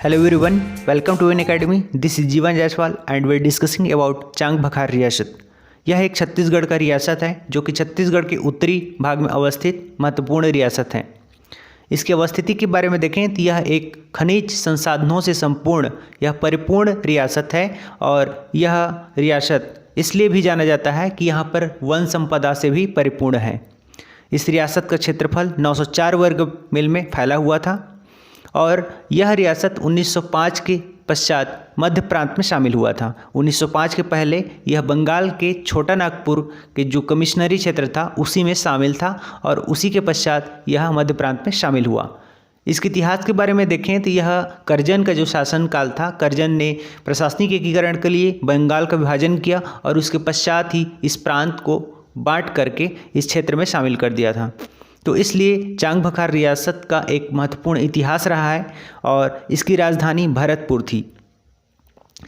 Hello everyone, welcome to an academy. This is जीवन Jaiswal and we're discussing about चांग बखार रियासत। यह एक छत्तीसगढ़ का रियासत है जो कि छत्तीसगढ़ के उत्तरी भाग में अवस्थित महत्वपूर्ण रियासत है। इसकी अवस्थिति के बारे में देखें तो यह एक खनिज संसाधनों से संपूर्ण यह परिपूर्ण रियासत है और यह रियासत इसलिए भी जाना जाता है कि यहाँ पर वन संपदा से भी परिपूर्ण है। इस रियासत का क्षेत्रफल 904 वर्ग मील में फैला हुआ था और यह रियासत 1905 के पश्चात मध्य प्रांत में शामिल हुआ था। 1905 के पहले यह बंगाल के छोटा नागपुर के जो कमिश्नरी क्षेत्र था उसी में शामिल था और उसी के पश्चात यह मध्य प्रांत में शामिल हुआ। इसके इतिहास के बारे में देखें तो यह कर्जन का जो शासनकाल था, कर्जन ने प्रशासनिक एकीकरण के लिए बंगाल का विभाजन किया और उसके पश्चात ही इस प्रांत को बांट करके इस क्षेत्र में शामिल कर दिया था। तो इसलिए चांग बखार रियासत का एक महत्वपूर्ण इतिहास रहा है और इसकी राजधानी भरतपुर थी।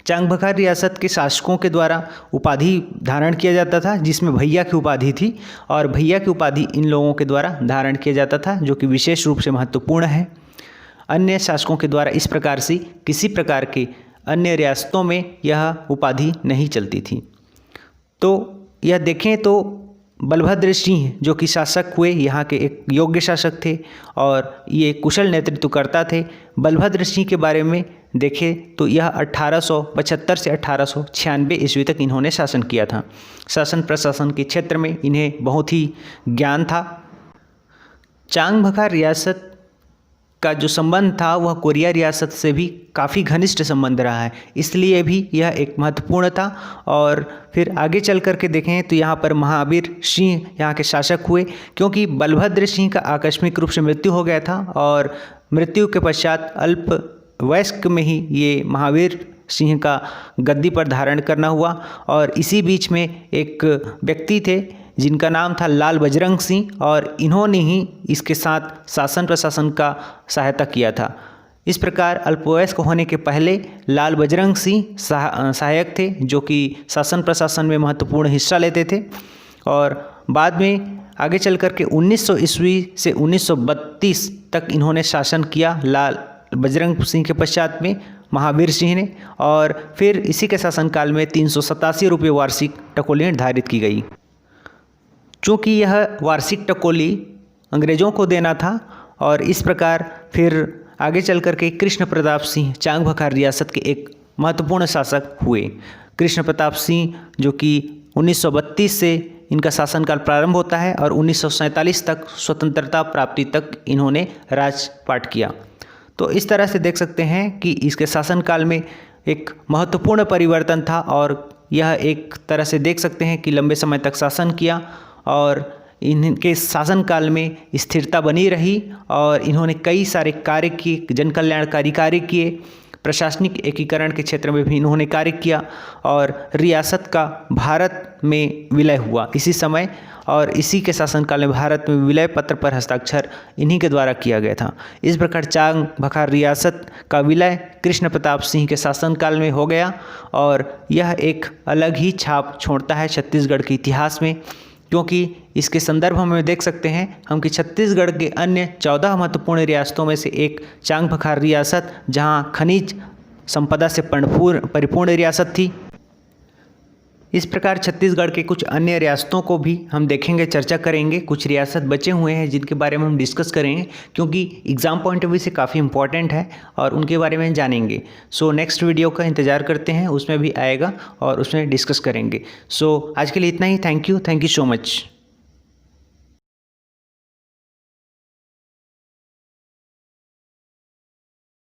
चांग बखार रियासत के शासकों के द्वारा उपाधि धारण किया जाता था जिसमें भैया की उपाधि थी और भैया की उपाधि इन लोगों के द्वारा धारण किया जाता था जो कि विशेष रूप से महत्वपूर्ण है। अन्य शासकों के द्वारा इस प्रकार से किसी प्रकार के अन्य रियासतों में यह उपाधि नहीं चलती थी। तो यह देखें तो बलभद्र सिंह जो कि शासक हुए, यहाँ के एक योग्य शासक थे और ये कुशल नेतृत्वकर्ता थे। बलभद्र सिंह के बारे में देखें तो यह 1875 से 1896 ईस्वी तक इन्होंने शासन किया था। शासन प्रशासन के क्षेत्र में इन्हें बहुत ही ज्ञान था। चांग बखार रियासत का जो संबंध था वह कोरिया रियासत से भी काफ़ी घनिष्ठ संबंध रहा है, इसलिए भी यह एक महत्वपूर्ण था। और फिर आगे चल कर के देखें तो यहाँ पर महावीर सिंह यहाँ के शासक हुए क्योंकि बलभद्र सिंह का आकस्मिक रूप से मृत्यु हो गया था और मृत्यु के पश्चात अल्प वयस्क में ही ये महावीर सिंह का गद्दी पर धारण करना हुआ। और इसी बीच में एक व्यक्ति थे जिनका नाम था लाल बजरंग सिंह और इन्होंने ही इसके साथ शासन प्रशासन का सहायता किया था। इस प्रकार अल्पवयस्क होने के पहले लाल बजरंग सिंह सहायक थे जो कि शासन प्रशासन में महत्वपूर्ण हिस्सा लेते थे और बाद में आगे चल कर के 1900 ईस्वी से 1932 तक इन्होंने शासन किया लाल बजरंग सिंह के पश्चात में महावीर सिंह ने। और फिर इसी के शासनकाल में 387 रुपये वार्षिक टकोली निर्धारित की गई। चूँकि यह वार्षिक टकोली अंग्रेज़ों को देना था और इस प्रकार फिर आगे चल कर के कृष्ण प्रताप सिंह चांग बखार रियासत के एक महत्वपूर्ण शासक हुए। कृष्ण प्रताप सिंह जो कि 1932 से इनका शासनकाल प्रारंभ होता है और 1947 तक स्वतंत्रता प्राप्ति तक इन्होंने राजपाट किया। तो इस तरह से देख सकते हैं कि इसके शासनकाल में एक महत्वपूर्ण परिवर्तन था और यह एक तरह से देख सकते हैं कि लंबे समय तक शासन किया और इनके शासनकाल में स्थिरता बनी रही और इन्होंने कई सारे कार्य किए, जन कल्याणकारी कार्य किए, प्रशासनिक एकीकरण के क्षेत्र में भी इन्होंने कार्य किया और रियासत का भारत में विलय हुआ इसी समय। और इसी के शासनकाल में भारत में विलय पत्र पर हस्ताक्षर इन्हीं के द्वारा किया गया था। इस प्रकार चांग बखार रियासत का विलय कृष्ण प्रताप सिंह के शासनकाल में हो गया और यह एक अलग ही छाप छोड़ता है छत्तीसगढ़ के इतिहास में, क्योंकि इसके संदर्भ में देख सकते हैं हम कि छत्तीसगढ़ के अन्य 14 महत्वपूर्ण रियासतों में से एक चांग बखार रियासत जहां खनिज संपदा से परिपूर्ण रियासत थी। इस प्रकार छत्तीसगढ़ के कुछ अन्य रियासतों को भी हम देखेंगे, चर्चा करेंगे। कुछ रियासत बचे हुए हैं जिनके बारे में हम डिस्कस करेंगे क्योंकि एग्ज़ाम पॉइंट ऑफ व्यू से काफ़ी इंपॉर्टेंट है और उनके बारे में जानेंगे। सो नेक्स्ट वीडियो का इंतज़ार करते हैं, उसमें भी आएगा और उसमें डिस्कस करेंगे। सो आज के लिए इतना ही। Thank you so much.